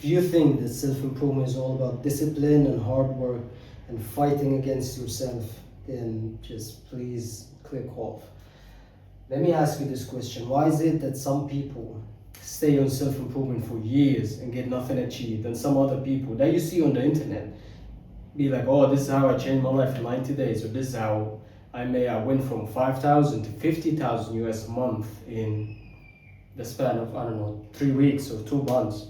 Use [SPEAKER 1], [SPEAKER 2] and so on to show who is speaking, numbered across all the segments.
[SPEAKER 1] If you think that self-improvement is all about discipline and hard work and fighting against yourself, then just please click off. Let me ask you this question. Why is it that some people stay on self-improvement for years and get nothing achieved, and some other people that you see on the internet be like, oh, this is how I changed my life in 90 days, or this is how I went from 5,000 to 50,000 US a month in the span of, I don't know, 3 weeks or 2 months.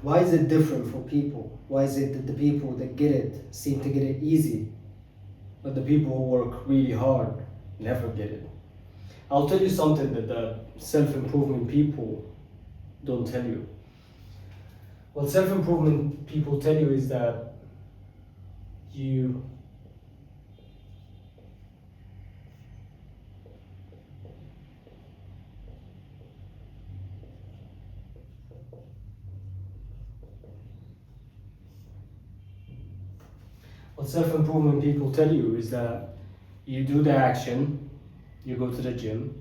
[SPEAKER 1] Why is it different for people? Why is it that the people that get it seem to get it easy, but the people who work really hard never get it? I'll tell you something that the self-improvement people don't tell you. What self-improvement people tell you is that you what self-improvement people tell you is that you do the action, you go to the gym,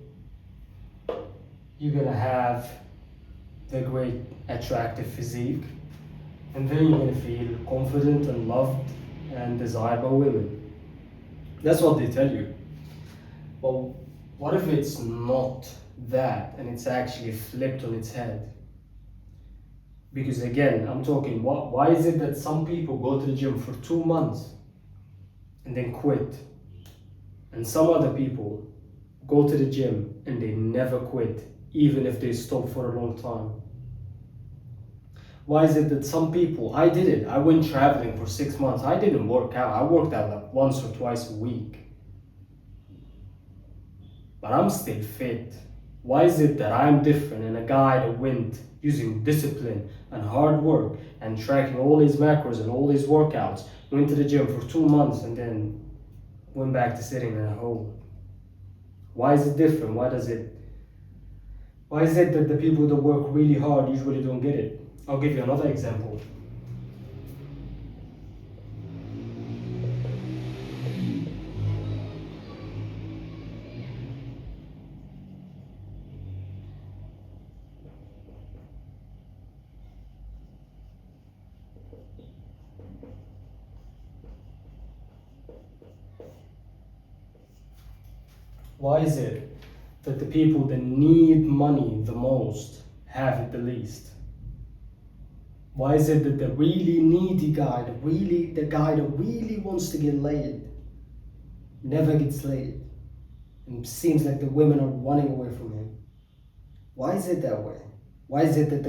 [SPEAKER 1] you're gonna have the great attractive physique, and then you're gonna feel confident and loved and desired by women. That's what they tell you. But what if it's not that and it's actually flipped on its head? Because again, I'm talking, why is it that some people go to the gym for 2 months and then quit? And some other people go to the gym and they never quit, even if they stop for a long time. Why is it that some people, I did it, I went traveling for 6 months, I didn't work out, I worked out like once or twice a week. But I'm still fit. Why is it that I'm different and a guy that went using discipline and hard work and tracking all his macros and all his workouts, went to the gym for 2 months and then went back to sitting at home? Why is it different? Why is it that the people that work really hard usually don't get it? I'll give you another example. Why is it that the people that need money the most have it the least? Why is it that the really needy guy, the guy that really wants to get laid, never gets laid? And it seems like the women are running away from him. Why is it that way? Why is it that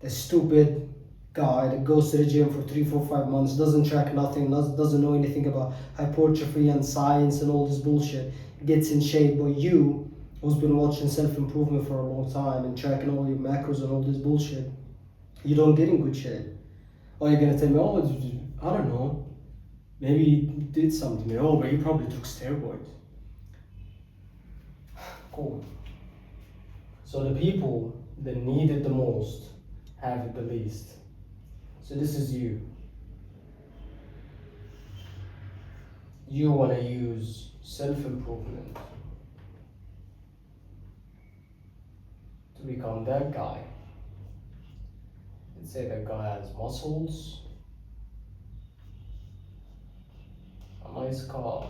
[SPEAKER 1] the stupid guy that goes to the gym for 3, 4, 5 months, doesn't track nothing, doesn't know anything about hypertrophy and science and all this bullshit, gets in shape, but you, who's been watching self-improvement for a long time and tracking all your macros and all this bullshit, you don't get in good shape? Or you're gonna tell me, oh, I don't know, maybe he did something, oh, but he probably took steroids. Cool. So the people that need it the most have it the least. So this is you. You want to use self-improvement to become that guy. Let's say that guy has muscles, a nice car.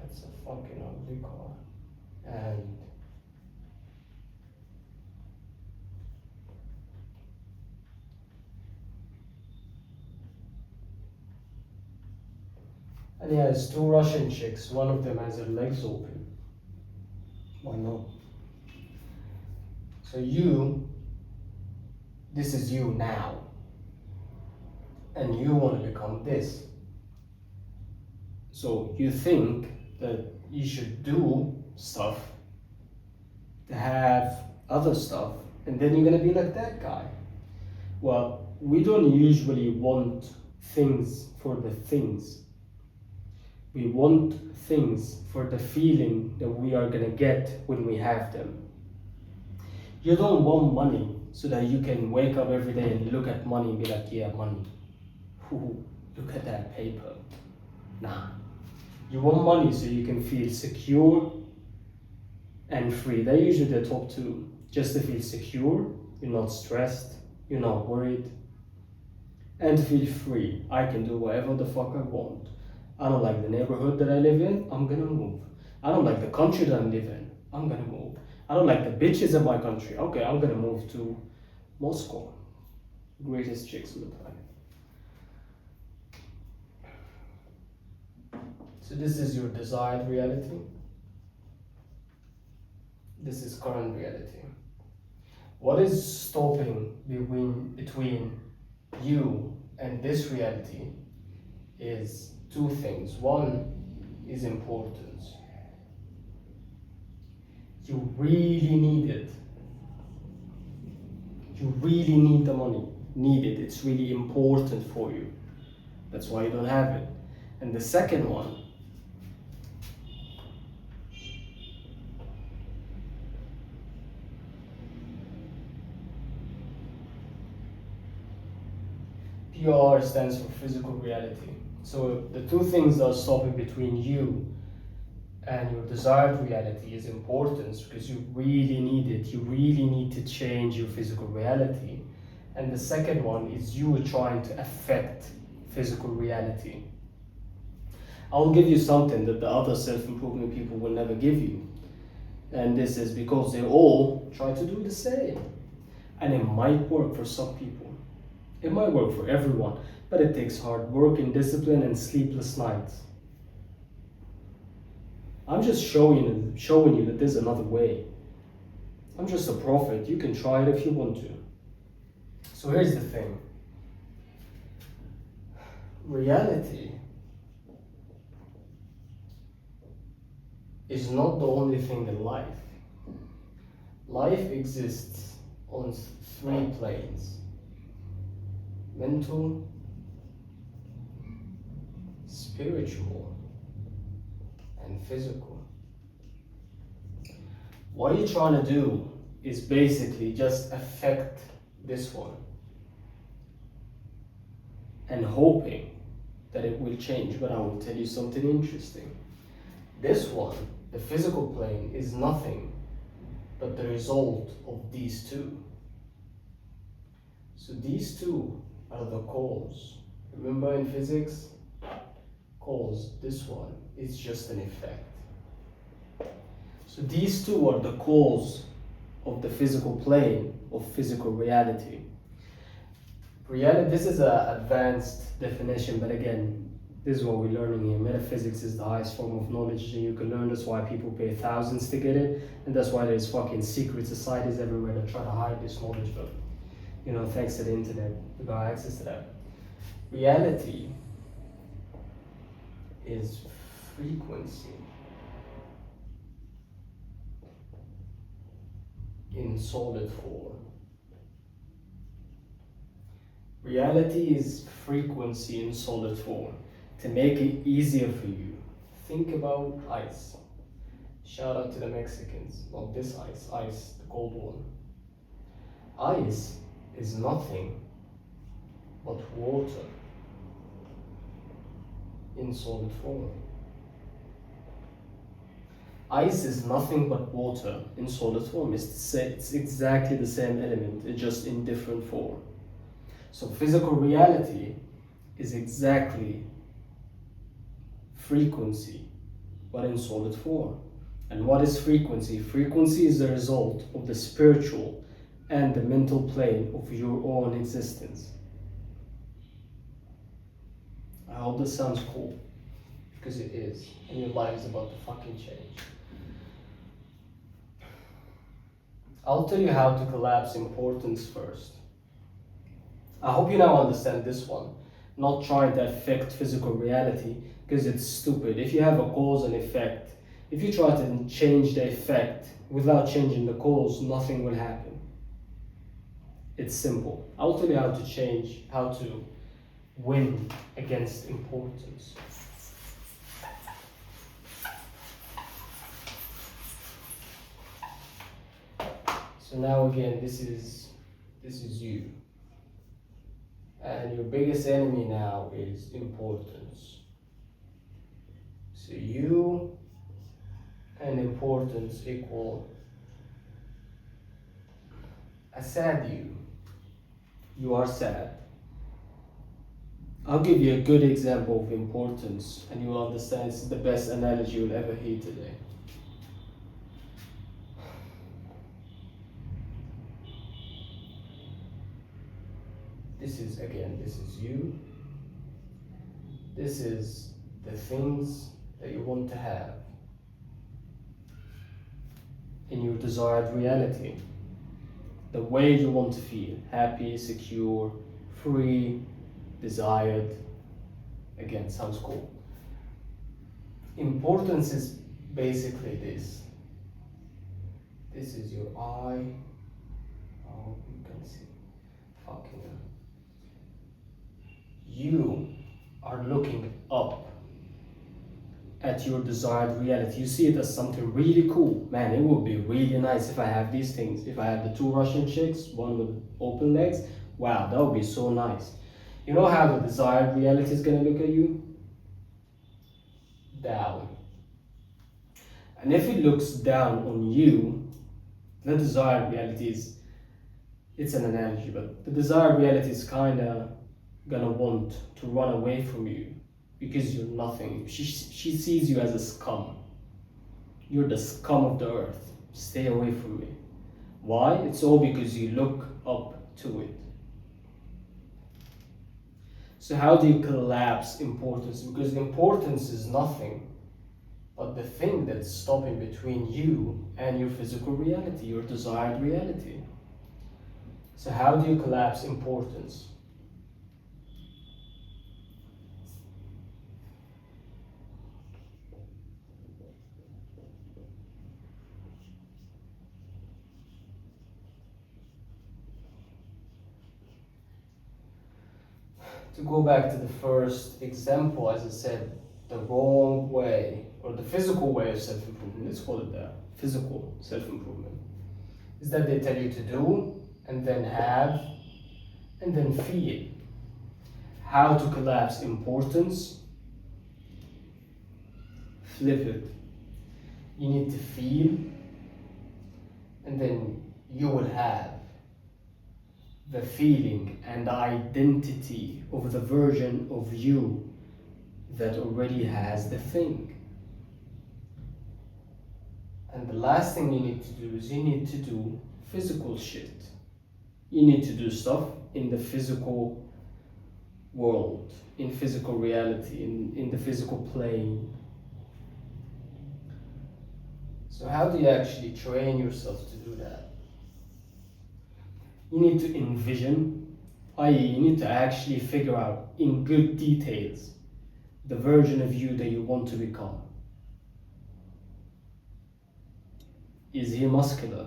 [SPEAKER 1] That's a fucking ugly car. And he has 2 Russian chicks, one of them has her legs open. Why not? So this is you now. And you want to become this. So you think that you should do stuff to have other stuff, and then you're gonna be like that guy. Well, we don't usually want things for the things. We want things for the feeling that we are gonna get when we have them. You don't want money so that you can wake up every day and look at money and be like, yeah, money. Ooh, look at that paper. Nah. You want money so you can feel secure and free. They're usually the top 2. Just to feel secure you're not stressed, you're not worried, and feel free. I can do whatever the fuck I want. I don't like the neighborhood that I live in, I'm gonna move. I don't like the country that I live in, I'm gonna move. I don't like the bitches in my country, okay, I'm gonna move to Moscow. Greatest chicks on the planet. So this is your desired reality. This is current reality. What is stopping between you and this reality is two things. One is importance. You really need it. You really need the money. Need it. It's really important for you. That's why you don't have it. And the second one PR stands for physical reality. So the two things that are stopping between you and your desired reality is importance, because you really need it. You really need to change your physical reality. And the second one is you trying to affect physical reality. I'll give you something that the other self-improvement people will never give you. And this is because they all try to do the same. And it might work for some people. It might work for everyone, but it takes hard work and discipline and sleepless nights. I'm just showing you that there's another way. I'm just a prophet. You can try it if you want to. So here's the thing. Reality is not the only thing in life. Life exists on three planes: mental, spiritual, and physical. What you're trying to do is basically just affect this one and hoping that it will change. But I will tell you something interesting. This one, the physical plane, is nothing but the result of these two. So these two are the cause. Remember in physics, cause, this one is just an effect. So these two are the cause of the physical plane of physical reality. Reality, this is an advanced definition, but again, this is what we're learning here. Metaphysics is the highest form of knowledge that you can learn. That's why people pay thousands to get it, and that's why there's fucking secret societies everywhere that try to hide this knowledge, but thanks to the internet, we got access to that. Reality is frequency in solid form. Reality is frequency in solid form. To make it easier for you, think about ice. Shout out to the Mexicans. Not this ice, the cold one. Ice is nothing but water in solid form. Ice is nothing but water in solid form. It's exactly the same element, it's just in different form. So physical reality is exactly frequency, but in solid form. And what is frequency? Frequency is the result of the spiritual and the mental plane of your own existence. I hope this sounds cool, because it is, and your life is about to fucking change. I'll tell you how to collapse importance first. I hope you now understand this one. Not trying to affect physical reality, because it's stupid. If you have a cause and effect, if you try to change the effect without changing the cause, nothing will happen. It's simple. I'll tell you how to win against importance. So now again, this is you. And your biggest enemy now is importance. So you and importance equal a sad you. You are sad. I'll give you a good example of importance and you'll understand it's the best analogy you'll ever hear today. This is you. This is the things that you want to have in your desired reality. The way you want to feel, happy, secure, free, desired. Again, sounds cool. Importance is basically this. This is your eye. Oh, you can see. Fucking hell. You are looking up at your desired reality. You see it as something really cool. Man, it would be really nice if I have these things. If I have the 2 Russian chicks, one with open legs, wow, that would be so nice. You know how the desired reality is gonna look at you? Down. And if it looks down on you, the desired reality is, it's an analogy, but the desired reality is kinda gonna want to run away from you because you're nothing. She sees you as a scum. You're the scum of the earth. Stay away from me. Why? It's all because you look up to it. So how do you collapse importance? Because importance is nothing but the thing that's stopping between you and your physical reality, your desired reality. So how do you collapse importance? To go back to the first example, as I said, the wrong way, or the physical way of self-improvement, let's call it that, physical self-improvement, is that they tell you to do, and then have, and then feel. How to collapse importance? Flip it. You need to feel, and then you will have the feeling and the identity of the version of you that already has the thing. And the last thing you need to do is you need to do physical shit. You need to do stuff in the physical world, in physical reality, in the physical plane. So how do you actually train yourself to do that? You need to envision, i.e. you need to actually figure out in good details the version of you that you want to become. Is he muscular?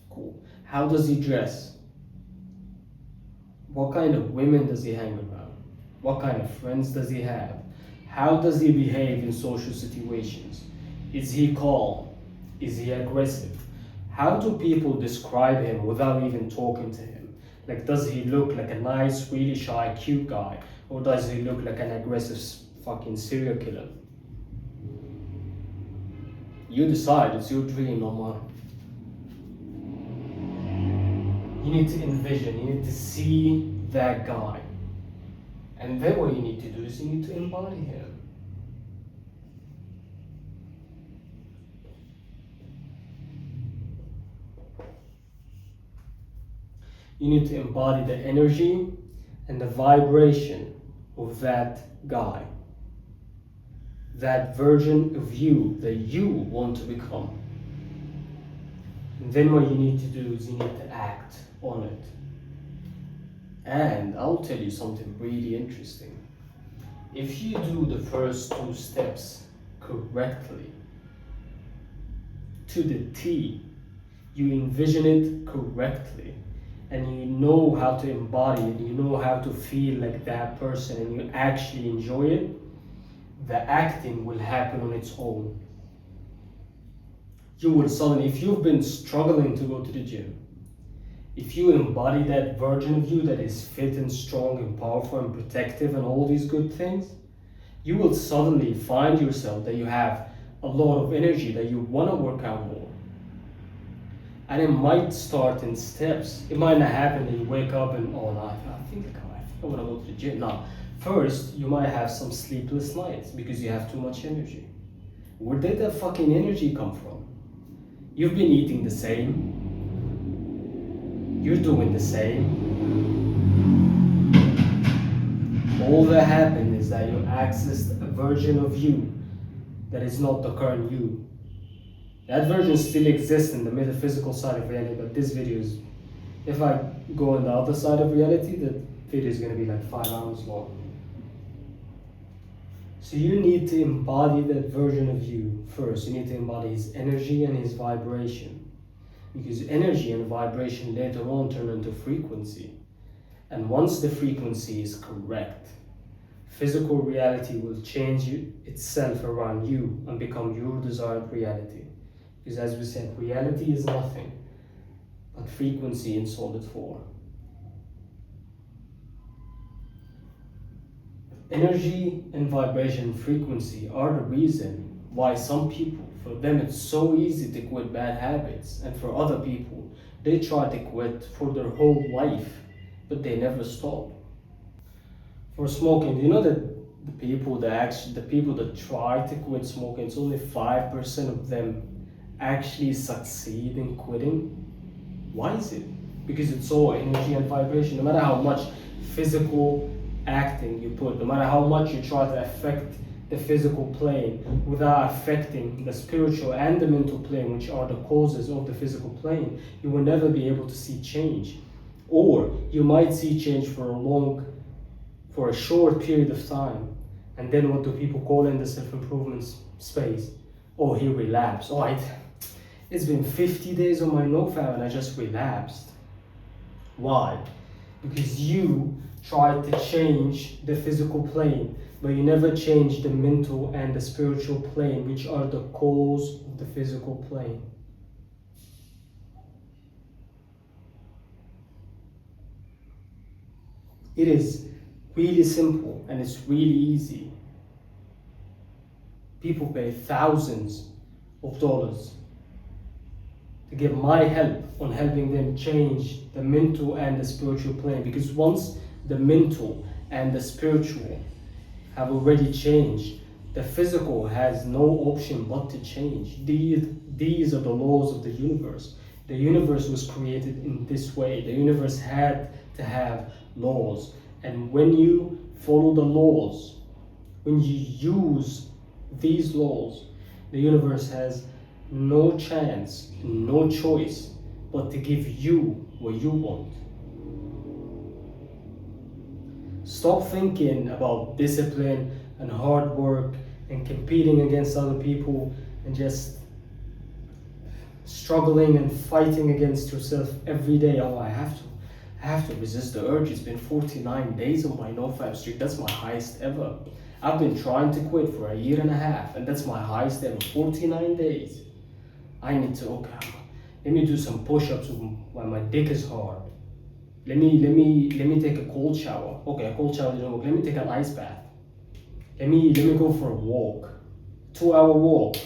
[SPEAKER 1] Cool. How does he dress? What kind of women does he hang around? What kind of friends does he have? How does he behave in social situations? Is he calm? Is he aggressive? How do people describe him without even talking to him? Like, does he look like a nice, really shy, cute guy? Or does he look like an aggressive fucking serial killer? You decide, it's your dream, not mine. You need to envision, you need to see that guy. And then what you need to do is you need to embody him. You need to embody the energy and the vibration of that guy. That version of you that you want to become. And then what you need to do is you need to act on it. And I'll tell you something really interesting. If you do the first 2 steps correctly, to the T, you envision it correctly, and you know how to embody it, you know how to feel like that person, and you actually enjoy it, the acting will happen on its own. You will suddenly, if you've been struggling to go to the gym, if you embody that version of you that is fit and strong and powerful and protective and all these good things, you will suddenly find yourself that you have a lot of energy, that you want to work out more. And it might start in steps. It might not happen that you wake up and, oh, no, I think I want to go to the gym. No. First, you might have some sleepless nights because you have too much energy. Where did that fucking energy come from? You've been eating the same. You're doing the same. All that happened is that you accessed a version of you that is not the current you. That version still exists in the metaphysical side of reality, but this video is, if I go on the other side of reality, the video is going to be like 5 hours long. So you need to embody that version of you first. You need to embody his energy and his vibration. Because energy and vibration later on turn into frequency. And once the frequency is correct, physical reality will change itself around you and become your desired reality. Because as we said, reality is nothing but frequency in solid form. Energy and vibration frequency are the reason why some people, for them it's so easy to quit bad habits, and for other people, they try to quit for their whole life, but they never stop. For smoking, you know that the people that try to quit smoking, it's only 5% of them actually succeed in quitting. Why is it? Because it's all energy and vibration. No matter how much physical acting you put, no matter how much you try to affect the physical plane without affecting the spiritual and the mental plane, which are the causes of the physical plane, you will never be able to see change. Or you might see change for a short period of time, and then what do people call in the self-improvement space? Oh, he relapsed. Oh, it's been 50 days on my NoFap and I just relapsed. Why? Because you tried to change the physical plane, but you never changed the mental and the spiritual plane, which are the cause of the physical plane. It is really simple and it's really easy. People pay thousands of dollars to get my help on helping them change the mental and the spiritual plane, because once the mental and the spiritual have already changed, the physical has no option but to change. These are the laws of the universe. The universe was created in this way. The universe had to have laws, and when you follow the laws, when you use these laws, the universe has no chance, no choice but to give you what you want. Stop thinking about discipline and hard work and competing against other people and just struggling and fighting against yourself every day. Oh, I have to resist the urge. It's been 49 days on my NoFap streak. That's my highest ever. I've been trying to quit for 1.5 years, and that's my highest ever, 49 days. I need to, okay, let me do some push-ups while my dick is hard. Let me take a cold shower. Okay, a cold shower didn't work. Let me take an ice bath. Let me go for a walk. 2-hour walk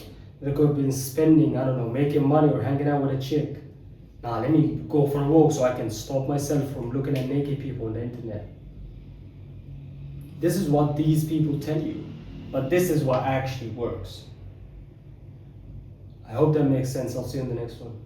[SPEAKER 1] that I could have been spending, I don't know, making money or hanging out with a chick. Nah, let me go for a walk so I can stop myself from looking at naked people on the internet. This is what these people tell you, but this is what actually works. I hope that makes sense. I'll see you in the next one.